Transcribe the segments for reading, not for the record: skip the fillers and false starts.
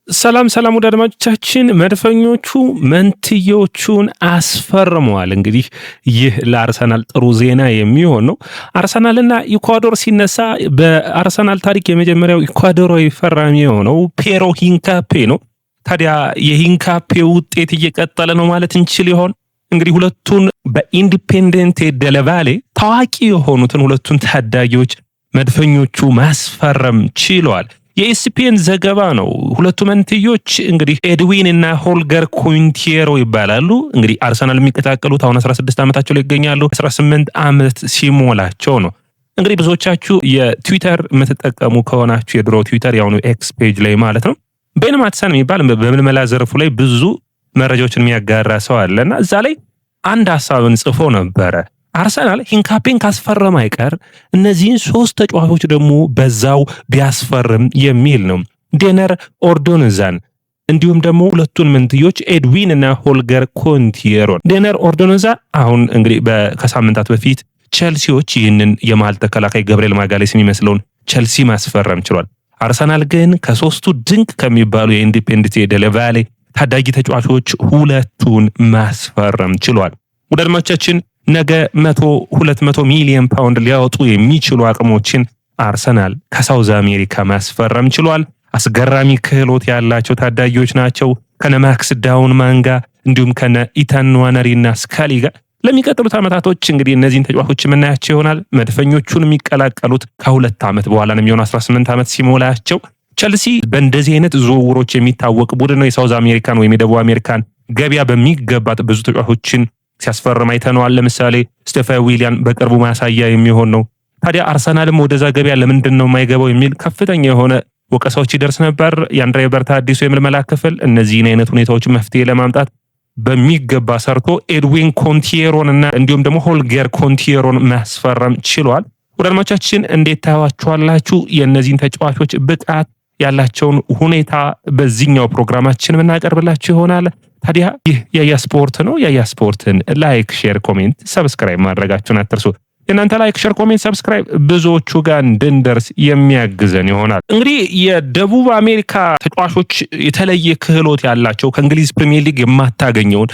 ሰላም ወደ አድማጮቻችን መድፈኞቹ መንትዮቹን አስፈርመዋል። እንግዲህ ይህ ለአርሰናል ጥሩ ዜና የሚሆን ነው። አርሰናልና ኢኳዶር ሲነሳ በአርሰናል ታሪክ የመጀመሪያው ኢኳዶራዊ ፈራሚ የሆነው ፔሮ ሂንካፔ ነው። ታዲያ የሂንካፔ ውጤት እየቀጠለ ነው ማለት እንችል ይሆን? እንግዲህ ሁለቱን በኢንዲፔንደንቴ ደለቫሌ ታዋቂ የሆኑትን ሁለቱን ታዳጊዎች መድፈኞቹ ማስፈረም ችለዋል። የኤስፒኤን ዘገባ ነው። ሁለቱ መንትዮች እንግዲህ ኤድዊን እና ሆልገር ኩንቲየሮ ይባላሉ። እንግዲህ አርሰናል የሚቀጣቀሉት አሁን 16 ዓመታቸው ላይ ይገኛሉ። 18 ዓመት ሲሞላቸው ነው። እንግዲህ ብዙዎቻችሁ የትዊተር የምትጠቀሙ ከሆናችሁ የድሮ ትዊተር ያሁኑ ኤክስ ፔጅ ላይ ማለት ነው ቤን ማትሰን የሚባል በምልመላ ዘርፉ ላይ ብዙ መረጃዎችን የሚያጋራ ሰው አለና እዛ ላይ አንድ ሐሳብን ጽፎ ነበረ። አርሰናል ሂንካፔን ካስፈረመ አይቀር እነዚህን ሶስት ተጫዋቾች ደግሞ በዛው ቢያስፈርም የሚል ነው። ዴነር ኦርዶንዛን እንዲሁም ደግሞ ሁለቱን መንትዮች ኤድዊን እና ሆልገር ኮንቲየሮን። ዴነር ኦርዶንዛ አሁን እንግዲህ ከሳምንታት በፊት ቸልሲዎች ይህንን የመሃል ተከላካይ ገብርኤል ማጋሌስ የሚመስለውን ቸልሲ ማስፈረም ችሏል። አርሰናል ግን ከሶስቱ ድንቅ ከሚባሉ የኢንዲፔንደንት ደለቫሌ ታዳጊ ተጫዋቾች ሁለቱን ማስፈረም ችሏል። ወደ አድማጮቻችን ነገ 100-200 ሚሊዮን ፓውንድ ሊያወጡ የሚችሉ አቅሞችን አርሰናል ከሳውዝ አሜሪካ ማስፈረም ችሏል። አስገራሚ ክህሎት ያላቸው ታዳጊዎች ናቸው። ከነ ማክስ ዳውንማን ጋር እንዲሁም ከነ ኢታን ንዋነሪና ስካሊ ጋር ለሚቀጥሉት ዓመታቶች እንግዲህ እነዚህን ተጫዋቾች የምናያቸው ይሆናል። መድፈኞቹን የሚቀላቀሉት ከ2 ዓመት በኋላ ነው የሚሆነው 18 ዓመት ሲሞላቸው። ቸልሲ በእንደዚህ አይነት ዝውውሮች የሚታወቅ ቡድን ነው። የሳውዝ አሜሪካን ወይም የደቡብ አሜሪካን ገበያ በሚገባት ብዙ ተጫዋቾችን ሲያስፈርም አይተነዋል። ለምሳሌ ስቴፋን ዊሊያን በቅርቡ ማሳያ የሚሆን ነው። ታዲያ አርሰናልም ወደዛ ገበያ ለምንድን ነው የማይገባው የሚል ከፍተኛ የሆነ ወቀሳዎች ይደርስ ነበር። የአንድሬ በርታ አዲሱ የምልመላ ክፍል እነዚህን አይነት ሁኔታዎች መፍትሄ ለማምጣት በሚገባ ሰርቶ ኤድዊን ኮንቲየሮን እና እንዲሁም ደግሞ ሆልገር ኮንቲየሮን ማስፈረም ችሏል። ወደ አድማጮቻችን እንዴት ታዩዋቸዋላችሁ? የእነዚህን ተጫዋቾች ብቃት ያላቸውን ሁኔታ በዚህኛው ፕሮግራማችን የምናቀርብላችሁ ይሆናል። ታዲያ ይህ ያያ ስፖርት ነው። ያያ ስፖርትን ላይክ፣ ሼር፣ ኮሜንት፣ ሰብስክራይብ ማድረጋችሁን አትርሱ። የእናንተ ላይክ፣ ሼር፣ ኮሜንት፣ ሰብስክራይብ ብዙዎቹ ጋር እንድንደርስ የሚያግዘን ይሆናል። እንግዲህ የደቡብ አሜሪካ ተጫዋቾች የተለየ ክህሎት ያላቸው ከእንግሊዝ ፕሪሚየር ሊግ የማታገኘውን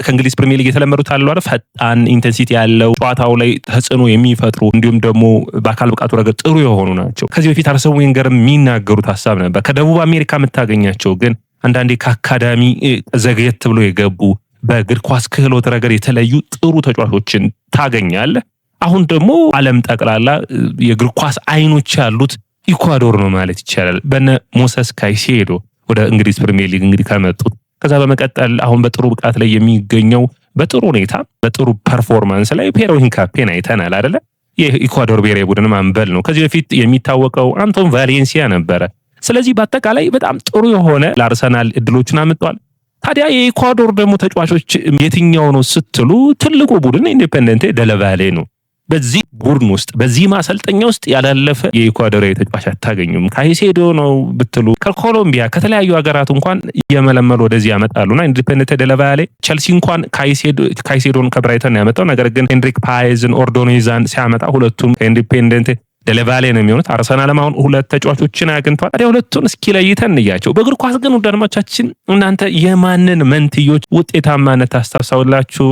ከእንግሊዝ ፕሪሚየር ሊግ የተለመዱት አሉ አይደል? ፈጣን ኢንተንሲቲ ያለው ጨዋታው ላይ ተጽዕኖ የሚፈጥሩ እንዲሁም ደግሞ በአካል ብቃቱ ረገድ ጥሩ የሆኑ ናቸው። ከዚህ በፊት አርሰን ዌንገር የሚናገሩት ሐሳብ ነበር። ከደቡብ አሜሪካ የምታገኛቸው ግን አንዳንዴ ከአካዳሚ ዘግየት ብሎ የገቡ በእግር ኳስ ክህሎት ረገድ የተለዩ ጥሩ ተጫዋቾችን ታገኛለህ። አሁን ደግሞ ዓለም ጠቅላላ የእግር ኳስ አይኖች ያሉት ኢኳዶር ነው ማለት ይቻላል። በነ ሞሰስ ካይሴዶ ወደ እንግሊዝ ፕሪሚየር ሊግ እንግዲህ ከመጡት ከዛ በመቀጠል አሁን በጥሩ ብቃት ላይ የሚገኘው በጥሩ ሁኔታ በጥሩ ፐርፎርማንስ ላይ ፔሮ ሂንካፔን አይተናል አይደለ? የኢኳዶር ብሔራዊ ቡድን ማንበል ነው። ከዚህ በፊት የሚታወቀው አንቶን ቫሌንሲያ ነበረ። ስለዚህ በአጠቃላይ በጣም ጥሩ የሆነ ለአርሰናል እድሎችን አምጥቷል። ታዲያ የኢኳዶር ደግሞ ተጫዋቾች የትኛው ነው ስትሉ ትልቁ ቡድን ኢንዲፔንደንት ደለቫሌ ነው። በዚህ ቡድን ውስጥ በዚህ ማሰልጠኛ ውስጥ ያላለፈ የኢኳዶራዊ ተጫዋች አታገኙም። ካይሴዶ ነው ብትሉ ከኮሎምቢያ ከተለያዩ ሀገራት እንኳን የመለመሉ ወደዚህ ያመጣሉና ኢንዲፔንደንት ደለቫሌ ቸልሲ እንኳን ካይሴዶን ከብራይተን ያመጣው፣ ነገር ግን ሄንድሪክ ፓይዝን ኦርዶኔዛን ሲያመጣ ሁለቱም ከኢንዲፔንደንት ደለቫሌ ነው የሚሆኑት። አርሰናልም አሁን 2 ተጫዋቾችን አግኝቷል። ታዲያ ሁለቱን እስኪ ለይተን እንያቸው። በእግር ኳስ ግን ውድ አድማጮቻችን እናንተ የማንን መንትዮች ውጤታማነት ታስታውሳላችሁ?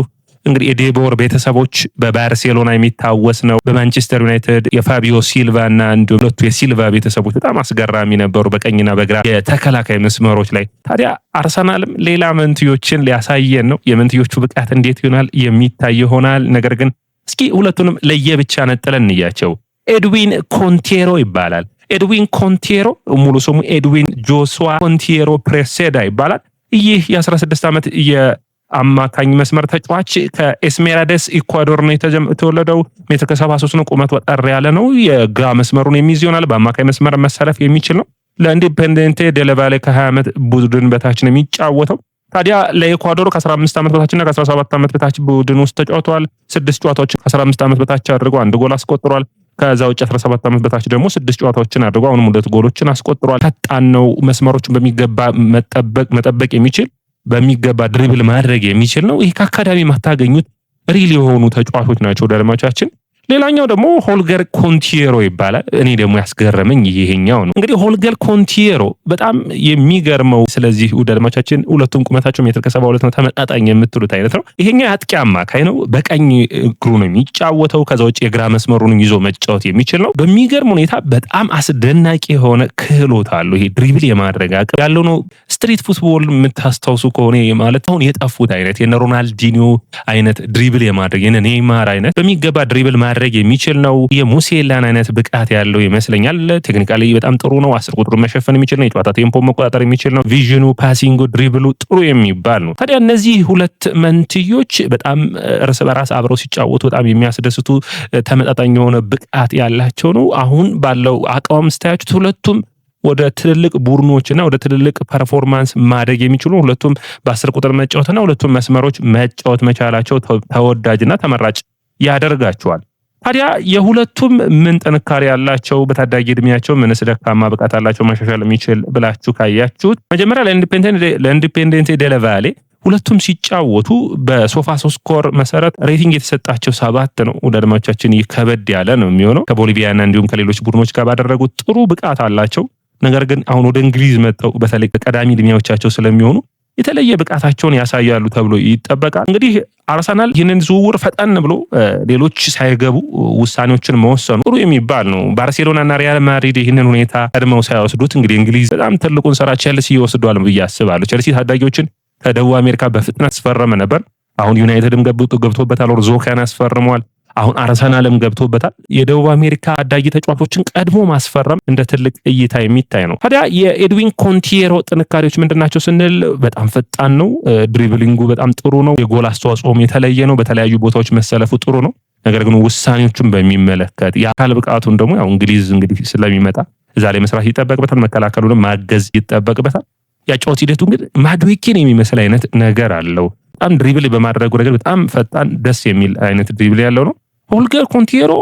እንግዲህ የዴቦር ቤተሰቦች በባርሴሎና የሚታወስ ነው። በማንቸስተር ዩናይትድ የፋቢዮ ሲልቫ እና እንዲሁም ሁለቱ የሲልቫ ቤተሰቦች በጣም አስገራሚ ነበሩ በቀኝና በግራ የተከላካይ መስመሮች ላይ። ታዲያ አርሰናልም ሌላ መንትዮችን ሊያሳየን ነው። የመንትዮቹ ብቃት እንዴት ይሆናል የሚታይ ይሆናል። ነገር ግን እስኪ ሁለቱንም ለየብቻ ነጥለን እንያቸው። ኤድዊን ኮንቲየሮ ይባላል። ኤድዊን ኮንቲየሮ ሙሉ ስሙ ኤድዊን ጆሱዋ ኮንቲየሮ ፕሬሴዳ ይባላል። ይህ የ16 ዓመት የአማካኝ መስመር ተጫዋች ከኤስሜራዴስ ኢኳዶር ነው የተወለደው። 1.73 ነው። ቁመቱ አጠር ያለ ነው። የግራ መስመሩን የሚይዝ ይሆናል። በአማካኝ መስመር መሰለፍ የሚችል ነው። ለኢንዲፔንደንት ደለቫሌ ከ20 ዓመት ቡድን በታች ነው የሚጫወተው። ታዲያ ለኢኳዶር ከ15 ዓመት በታችና ከ17 ዓመት በታች ቡድን ውስጥ ተጫውተዋል። 6 ጨዋታዎች ከ15 ዓመት በታች አድርጎ 1 ጎል አስቆጥሯል። ከዛ ውጭ 17 ዓመት በታች ደግሞ 6 ጨዋታዎችን አድርጎ አሁንም 2 ጎሎችን አስቆጥሯል። ፈጣን ነው። መስመሮችን በሚገባ መጠበቅ የሚችል በሚገባ ድሪብል ማድረግ የሚችል ነው። ይሄ ከአካዳሚ ማታገኙት ሪል የሆኑ ተጫዋቾች ናቸው። ደረማቻችን ሌላኛው ደግሞ ሆልገር ኮንቲየሮ ይባላል። እኔ ደግሞ ያስገረመኝ ይሄኛው ነው። እንግዲህ ሆልገር ኮንቲየሮ በጣም የሚገርመው ስለዚህ ውድ አድማጮቻችን ሁለቱም ቁመታቸው ሜትር ከ72 ነው፣ ተመጣጣኝ የምትሉት አይነት ነው። ይሄኛው የአጥቂ አማካይ ነው። በቀኝ እግሩ ነው የሚጫወተው። ከዛ ውጭ የግራ መስመሩን ይዞ መጫወት የሚችል ነው። በሚገርም ሁኔታ በጣም አስደናቂ የሆነ ክህሎት አለው። ይሄ ድሪብል የማድረግ አቅም ያለው ነው። ስትሪት ፉትቦል የምታስታውሱ ከሆነ ማለት አሁን የጠፉት አይነት የነ ሮናልዲኒዮ አይነት ድሪብል የማድረግ የነ ኔይማር አይነት በሚገባ ድሪብል ማድረግ የሚችል ነው። የሙሴላን አይነት ብቃት ያለው ይመስለኛል። ቴክኒካሊ በጣም ጥሩ ነው። 10 ቁጥሩን መሸፈን የሚችል ነው። የጨዋታ ቴምፖ መቆጣጠር የሚችል ነው። ቪዥኑ፣ ፓሲንጉ፣ ድሪብሉ ጥሩ የሚባል ነው። ታዲያ እነዚህ ሁለት መንትዮች በጣም እርስ በራስ አብረው ሲጫወቱ በጣም የሚያስደስቱ ተመጣጣኝ የሆነ ብቃት ያላቸው ነው። አሁን ባለው አቋም ስታያችሁት ሁለቱም ወደ ትልልቅ ቡድኖችና ወደ ትልልቅ ፐርፎርማንስ ማደግ የሚችሉ ሁለቱም በ10 ቁጥር መጫወትና ሁለቱም መስመሮች መጫወት መቻላቸው ተወዳጅና ተመራጭ ያደርጋቸዋል። ታዲያ የሁለቱም ምን ጥንካሬ ያላቸው በታዳጊ እድሜያቸው ምንስ ደካማ ብቃት አላቸው ማሻሻል የሚችል ብላችሁ ካያችሁት መጀመሪያ ለኢንዲፔንዴንቴ ዴል ቫሌ ሁለቱም ሲጫወቱ በሶፋ ስኮር መሰረት ሬቲንግ የተሰጣቸው 7 ነው። ወደ አድማጮቻችን ከበድ ያለ ነው የሚሆነው። ከቦሊቪያና እንዲሁም ከሌሎች ቡድኖች ጋር ባደረጉት ጥሩ ብቃት አላቸው። ነገር ግን አሁን ወደ እንግሊዝ መጥተው በተለይ ቀዳሚ እድሜያቸው ስለሚሆኑ የተለየ ብቃታቸውን ያሳያሉ ተብሎ ይጠበቃል። እንግዲህ አርሰናል ይህንን ዝውውር ፈጠን ብሎ ሌሎች ሳይገቡ ውሳኔዎችን መወሰኑ ጥሩ የሚባል ነው። ባርሴሎናና ሪያል ማድሪድ ይህንን ሁኔታ ቀድመው ሳይወስዱት እንግዲህ እንግሊዝ በጣም ትልቁን ስራ ቼልሲ ይወስዷል ብዬ አስባለሁ። ቼልሲ ታዳጊዎችን ከደቡብ አሜሪካ በፍጥነት አስፈረመ ነበር። አሁን ዩናይትድም ገብቶበታል። ዞካን አስፈርሟል። አሁን አርሰናልም ገብቶበታል። የደቡብ አሜሪካ ታዳጊ ተጫዋቾችን ቀድሞ ማስፈረም እንደ ትልቅ እይታ የሚታይ ነው። ታዲያ የኤድዊን ኮንቲየሮ ጥንካሬዎች ምንድናቸው ስንል በጣም ፈጣን ነው። ድሪብሊንጉ በጣም ጥሩ ነው። የጎል አስተዋጽኦም የተለየ ነው። በተለያዩ ቦታዎች መሰለፉ ጥሩ ነው። ነገር ግን ውሳኔዎችን በሚመለከት የአካል ብቃቱን ደግሞ ያው እንግሊዝ ስለሚመጣ እዛ ላይ መስራት ይጠበቅበታል። መከላከሉንም ማገዝ ይጠበቅበታል። ያጫወት ሂደቱ ግን ማድዌኬን የሚመስል አይነት ነገር አለው። በጣም ድሪብል በማድረጉ ነገር በጣም ፈጣን ደስ የሚል አይነት ድሪብል ያለው ነው። ሆልገር ኮንቲየሮ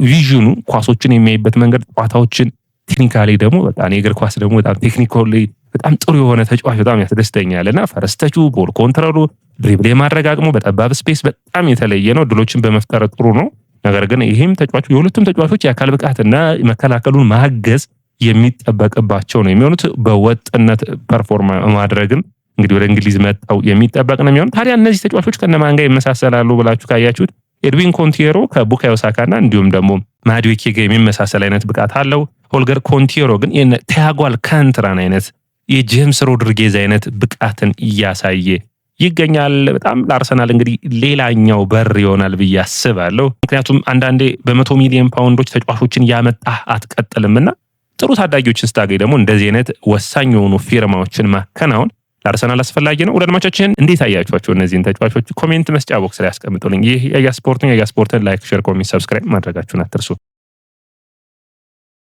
ቪዥኑ ኳሶችን የሚያይበት መንገድ ጨዋታዎችን ቴክኒካሊ ደግሞ በጣም የእግር ኳስ ደግሞ በጣም ቴክኒካሊ በጣም ጥሩ የሆነ ተጫዋች በጣም ያስደስተኛልና ፈረስተቹ ቦል ኮንትሮሉ ድሪብል የማድረግ አቅሙ በጠባብ ስፔስ በጣም የተለየ ነው። ድሎችን በመፍጠር ጥሩ ነው። ነገር ግን ይሄም ተጫዋቹ የሁለቱም ተጫዋቾች የአካል ብቃትና መከላከሉን ማገዝ የሚጠበቅባቸው ነው የሚሆኑት። በወጥነት ፐርፎርም ማድረግን እንግዲህ ወደ እንግሊዝ መጣው የሚጠበቅ ነው የሚሆነው። ታዲያ እነዚህ ተጫዋቾች ከነማን ጋር ይመሳሰላሉ ብላችሁ ካያችሁት ኤድዊን ኮንቲየሮ ከቡካዮ ሳካና እንዲሁም ደግሞ ማድዌኬ ጋር የሚመሳሰል አይነት ብቃት አለው። ሆልገር ኮንቲየሮ ግን የቲያጎ አልካንትራን አይነት የጄምስ ሮድሪጌዝ አይነት ብቃትን እያሳየ ይገኛል። በጣም ለአርሰናል እንግዲህ ሌላኛው በር ይሆናል ብዬ አስባለሁ። ምክንያቱም አንዳንዴ በ100 ሚሊዮን ፓውንዶች ተጫዋቾችን ያመጣ አትቀጥልምና ጥሩ ታዳጊዎችን ስታገኝ ደግሞ እንደዚህ አይነት ወሳኝ የሆኑ ፊርማዎችን ማከናወን ለአርሰናል አስፈላጊ ነው። ወደ አድማጮቻችን እንዴት አያችኋቸው እነዚህን ተጫዋቾች? ኮሜንት መስጫ ቦክስ ላይ ያስቀምጡልኝ። ይህ ያያ ስፖርት ነው። ያያ ስፖርትን ላይክ፣ ሼር፣ ኮሜንት፣ ሰብስክራይብ ማድረጋችሁን አትርሱ።